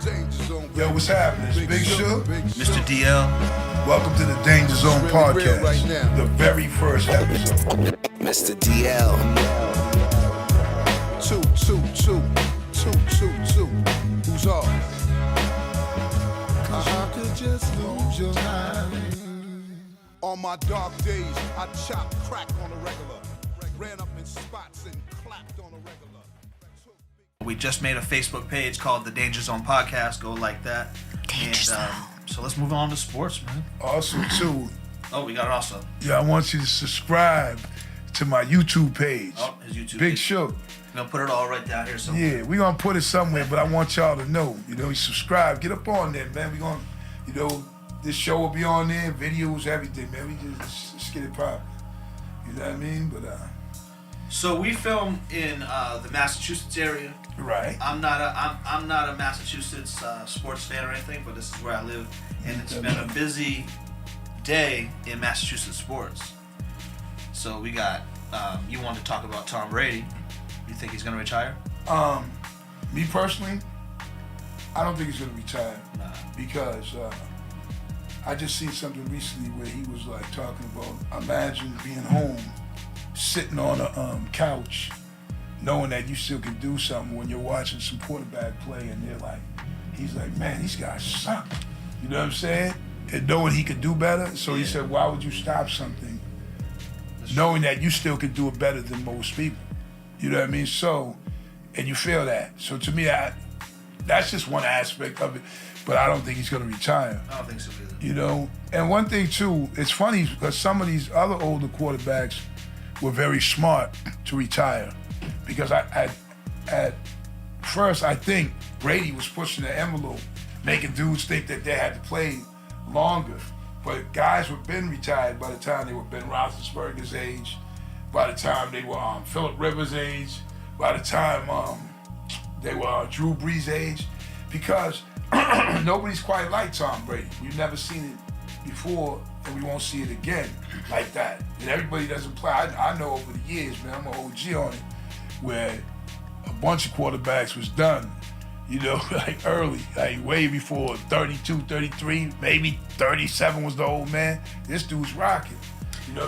Yo, what's happening? It's Big Shug, Myster DL. Welcome to the Danger Zone podcast, the very first episode. Myster DL. Two. Who's off? I could just lose your mind. On my dark days, I chopped crack on a regular. Ran up in spots and clapped on a regular. We just made a Facebook page called the Danger Zone Podcast. Go like that. Danger Zone. So let's move on to sports, man. Also, too, Oh, we got it also. yeah, I want you to subscribe to my YouTube page. Oh, his YouTube Big page. Shug. I'm going to put it all right down here somewhere. Yeah, we're going to put it somewhere, but I want y'all to know, you subscribe. Get up on there, man. We're going to, this show will be on there, videos, everything, man. We just get it popping. You know what I mean? But, So we film in the Massachusetts area. right. I'm not a Massachusetts sports fan or anything, but this is where I live, and it's been a busy day in Massachusetts sports. So we got you want to talk about Tom Brady? You think he's gonna retire? Me personally, I don't think he's gonna retire. Nah. Because I just seen something recently where he was like talking about, imagine being home, sitting on a couch, knowing that you still can do something when you're watching some quarterback play, and he's like, man, these guys suck. You know what I'm saying? And knowing he could do better, so he said, why would you stop something knowing that you still could do it better than most people? You know what I mean? So, and you feel that. So to me, that's just one aspect of it, but I don't think he's gonna retire. I don't think so either. And one thing too, it's funny because some of these other older quarterbacks were very smart to retire, because at first I think Brady was pushing the envelope, making dudes think that they had to play longer. But guys were been retired by the time they were Ben Roethlisberger's age, by the time they were Phillip Rivers' age, by the time they were Drew Brees' age, because nobody's quite like Tom Brady. We've never seen it before, and we won't see it again like that. And everybody doesn't play. I know over the years, man, I'm an OG on it, where a bunch of quarterbacks was done, like early, like way before 32, 33, maybe 37 was the old man. This dude's rocking.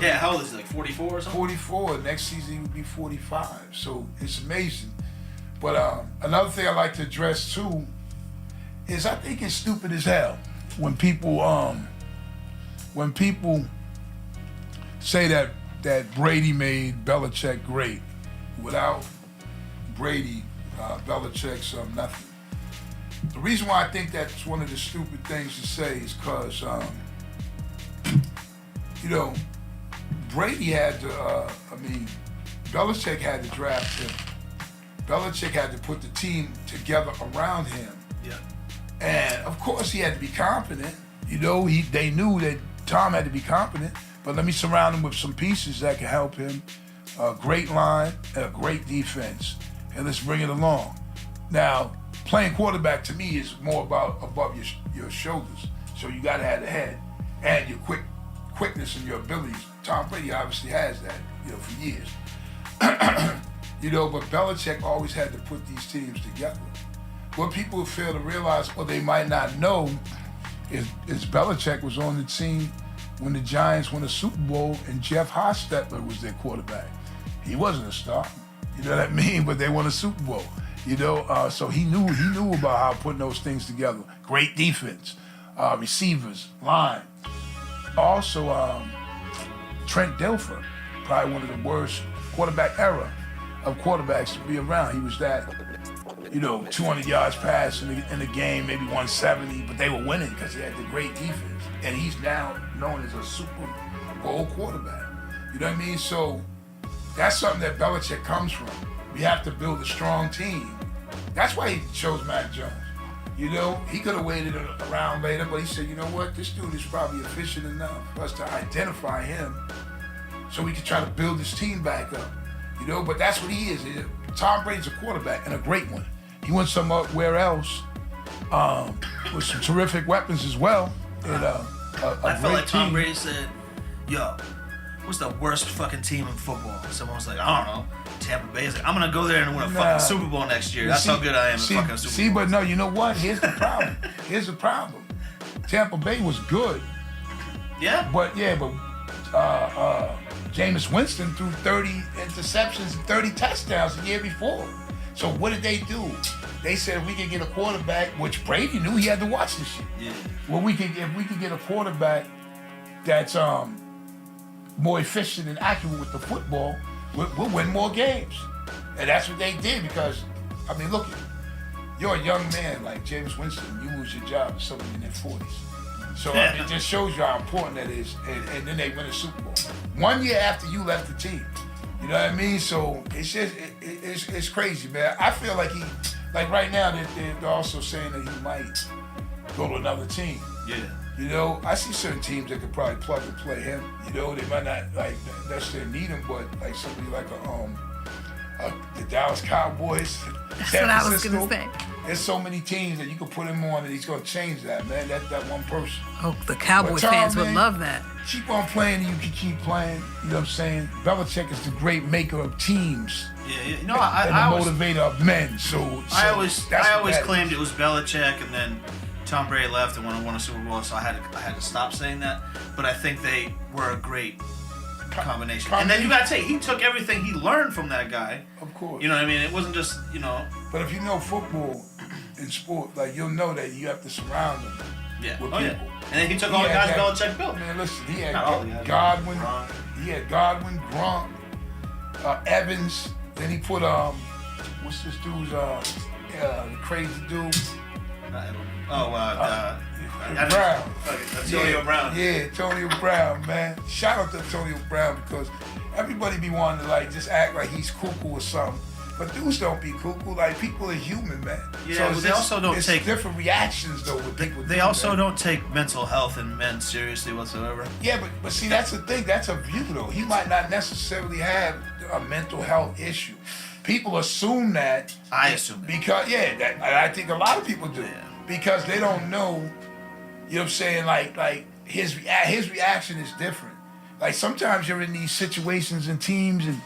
Yeah, how old is he, like 44 or something? 44, next season he would be 45, so it's amazing. But another thing I like to address too is I think it's stupid as hell when people say that Brady made Belichick great. Without Brady, Belichick's nothing. The reason why I think that's one of the stupid things to say is because, Brady had to, Belichick had to draft him. Belichick had to put the team together around him. Yeah. And of course he had to be competent. They knew that Tom had to be competent, but let me surround him with some pieces that can help him. A great line and a great defense, and let's bring it along. Now, playing quarterback to me is more about above your shoulders. So you gotta have the head and your quickness and your abilities. Tom Brady obviously has that, for years. But Belichick always had to put these teams together. What people fail to realize, or they might not know, is Belichick was on the team when the Giants won the Super Bowl and Jeff Hostetler was their quarterback. He wasn't a star, you know what I mean? But they won a Super Bowl, so he knew about how putting those things together. Great defense, receivers, line. Also, Trent Dilfer, probably one of the worst quarterback era of quarterbacks to be around. He was that, 200 yards pass in the game, maybe 170, but they were winning because they had the great defense. And he's now known as a Super Bowl quarterback. You know what I mean? So that's something that Belichick comes from. We have to build a strong team. That's why he chose Mac Jones. He could have waited around later, but he said, you know what? This dude is probably efficient enough for us to identify him so we can try to build this team back up. But that's what he is. Tom Brady's a quarterback and a great one. He went somewhere else with some terrific weapons as well. And I felt like Tom Brady said, yo, what's the worst fucking team in football? Someone was like, I don't know, Tampa Bay. Is like, I'm gonna go there and win a fucking Super Bowl next year. That's how good I am in fucking Super Bowl. See, but no, you know what? Here's the problem. Tampa Bay was good. Yeah. But Jameis Winston threw 30 interceptions and 30 touchdowns the year before. So what did they do? They said we could get a quarterback, which Brady knew he had to watch this shit. Yeah. Well, if we could get a quarterback that's more efficient and accurate with the football, we'll win more games. And that's what they did because, I mean, look, you're a young man like Jameis Winston, you lose your job to somebody in their 40s. So it just shows you how important that is. And then they win a Super Bowl. 1 year after you left the team. You know what I mean? So it's just, it's crazy, man. I feel like like right now, they're also saying that he might go to another team. Yeah. You know, I see certain teams that could probably plug and play him. You know, they might not like necessarily need him, but like somebody like the Dallas Cowboys, That's San what I was Francisco. gonna say. There's so many teams that you could put him on, and he's gonna change that, man. That one person. Oh, the Cowboy Tom, fans would man, love that. Keep on playing, and you can keep playing. You know what I'm saying? Belichick is the great maker of teams. Yeah. You know, and I the always, motivator of men. I always claimed it was Belichick, and then Tom Brady left and won a Super Bowl, so I had to stop saying that. But I think they were a great combination. And then you gotta take, he took everything he learned from that guy. Of course. You know what I mean? It wasn't just, you know. But if you know football and sport, like you'll know that you have to surround them with people. Yeah. And then he took all the guys Belichick built. Man, listen, he had Not all the guys. Godwin, Gronk. he had Godwin, Gronk, Evans. Then he put what's this dude's the crazy dude? Brown. Antonio Brown. Yeah, Antonio Brown, man. Shout out to Antonio Brown because everybody be wanting to like just act like he's cuckoo or something. But dudes don't be cuckoo. Like people are human, man. Yeah, so they also don't take different reactions though with people. They also don't take mental health and men seriously whatsoever. Yeah, but see that's the thing. That's a view though. He might not necessarily have a mental health issue. People assume that. I assume that. Because I think a lot of people do. Yeah. Because they don't know. You know what I'm saying? Like his reaction is different. Like sometimes you're in these situations and teams and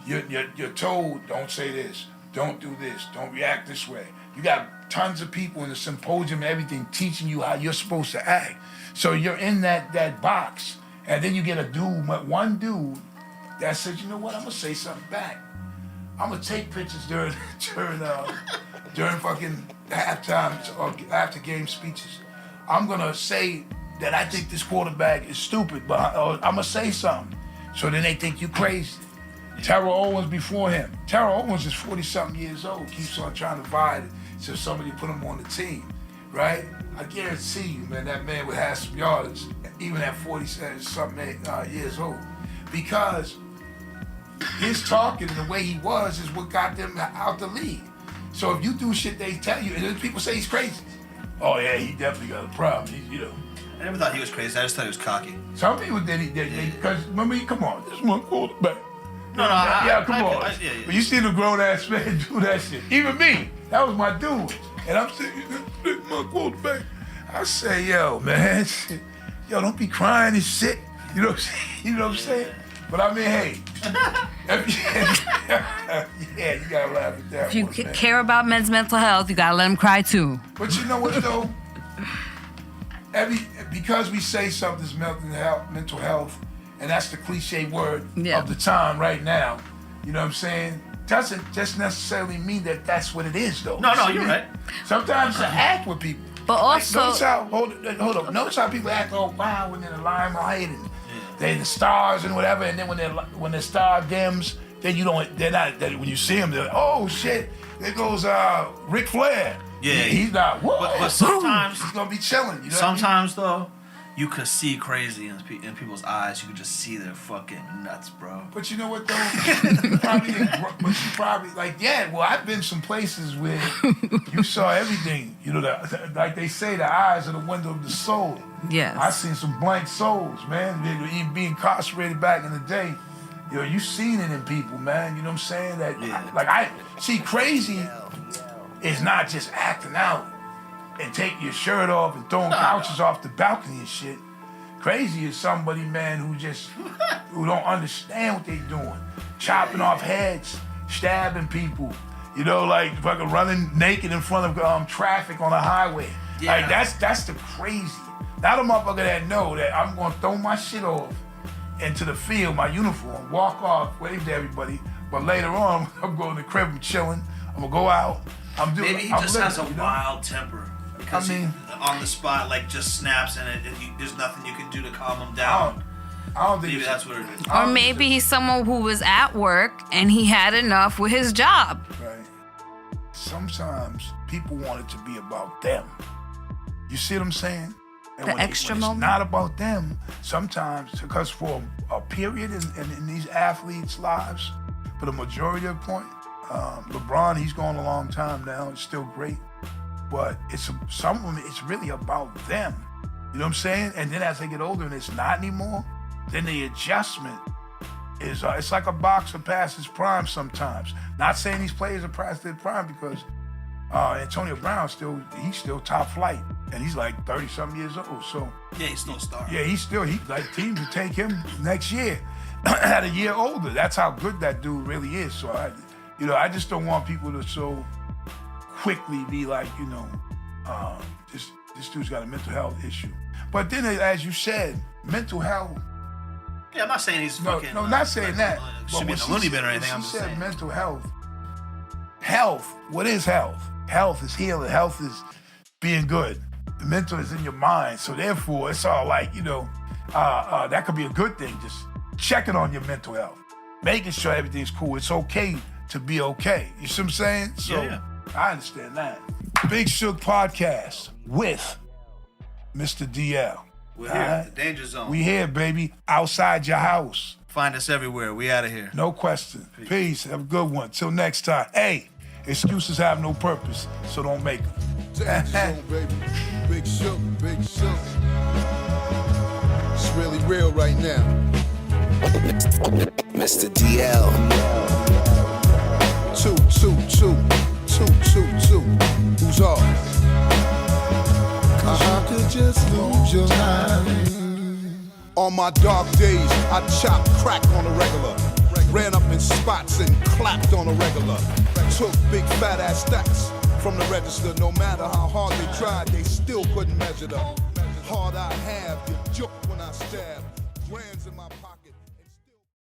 you're told, don't say this, don't do this, don't react this way. You got tons of people in the symposium and everything teaching you how you're supposed to act. So you're in that box, and then you get one dude that says, you know what, I'm gonna say something back. I'm gonna take pictures during fucking halftime or after game speeches. I'm gonna say that I think this quarterback is stupid, but I'm gonna say something. So then they think you crazy. Terrell Owens before him. Terrell Owens is 40-something years old, keeps on trying to vie so somebody put him on the team, right? I guarantee you, man, that man would have some yardage, even at 40-something years old. Because his talking and the way he was is what got them out the league. So if you do shit they tell you, and then people say he's crazy. Oh yeah, he definitely got a problem. I never thought he was crazy. I just thought he was cocky. Some people did, because remember, come on, this one quarterback. No, come on. But you see the grown ass man do that shit. Even me, that was my dude. And I'm saying, my quarterback. I say, yo, man, yo, don't be crying and shit. You know what I'm saying? But I mean, hey, yeah, you gotta laugh at that. If you care about men's mental health, you gotta let them cry too. But you know what though? Because we say something's mental health, and that's the cliche word of the time right now. You know what I'm saying? Doesn't just necessarily mean that that's what it is though. No, you're right. Sometimes to act with people. But also, notice how, hold up. Notice how people act. Oh wow, when they're in the limelight and they're the stars and whatever. And then when the star dims, then you don't. They're not. When you see them, they're like, oh shit, there goes Ric Flair. Yeah, he's not. Whoa, but sometimes he's gonna be chilling. You know sometimes though, you could see crazy in people's eyes. You could just see their fucking nuts, bro. But you know what though? you probably like, yeah. Well, I've been some places where you saw everything. You know, like they say, the eyes are the window of the soul. Yes. I seen some blank souls, man. They even being incarcerated back in the day. You know, you seen it in people, man. You know what I'm saying? That I see crazy is not just acting out and taking your shirt off and throwing couches off the balcony and shit. Crazy is somebody, man, who don't understand what they doing. Chopping off heads, stabbing people, you know, like fucking running naked in front of traffic on a highway. Yeah. Like that's the crazy. Not a motherfucker that know that I'm gonna throw my shit off into the field, my uniform, walk off, wave to everybody, but later on I'm going to the crib, I'm chilling, I'm gonna go out, I'm doing. Maybe he just has a wild temper. Because I mean, he, on the spot, like, just snaps and there's nothing you can do to calm him down. I don't think maybe that's what it is. Or maybe he's someone who was at work and he had enough with his job. Right. Sometimes people want it to be about them. You see what I'm saying? And The when extra it's moment? not about them, sometimes, because for a period in these athletes' lives, for the majority of the point, LeBron, he's gone a long time now, it's still great, but some of them, it's really about them. You know what I'm saying? And then as they get older and it's not anymore, then the adjustment is, it's like a boxer past his prime sometimes. Not saying these players are past their prime because Antonio Brown he's still top flight, and he's like 30-something years old. So Yeah, he's still a star. yeah, he like teams will take him next year at a year older. That's how good that dude really is. So I just don't want people to so quickly be like, this dude's got a mental health issue. But then, as you said, mental health. Yeah, I'm not saying he's fucking. No, not saying that. Should be in a loony bin or anything. I'm just She said saying. mental health. Health. What is health? Health is healing. Health is being good. The mental is in your mind. So therefore, it's all like, that could be a good thing. Just checking on your mental health, making sure everything's cool. It's okay to be okay. You see what I'm saying? So Yeah. I understand that. Big Shug podcast with Myster DL. We're here, the danger zone. We here, baby. Outside your house. Find us everywhere. We out of here. No question. Peace. Have a good one. Till next time. Hey, excuses have no purpose, so don't make them. Danger zone, baby. Big Shug, Big Shug. It's really real right now. Myster DL. 2, 2, 2, 2, 2, 2. Who's off? You could just lose your mind. On my dark days, I chopped crack on a regular. Ran up in spots and clapped on a regular. Took big fat ass stacks from the register. No matter how hard they tried, they still couldn't measure the hard I have. You juke when I stab. Grands in my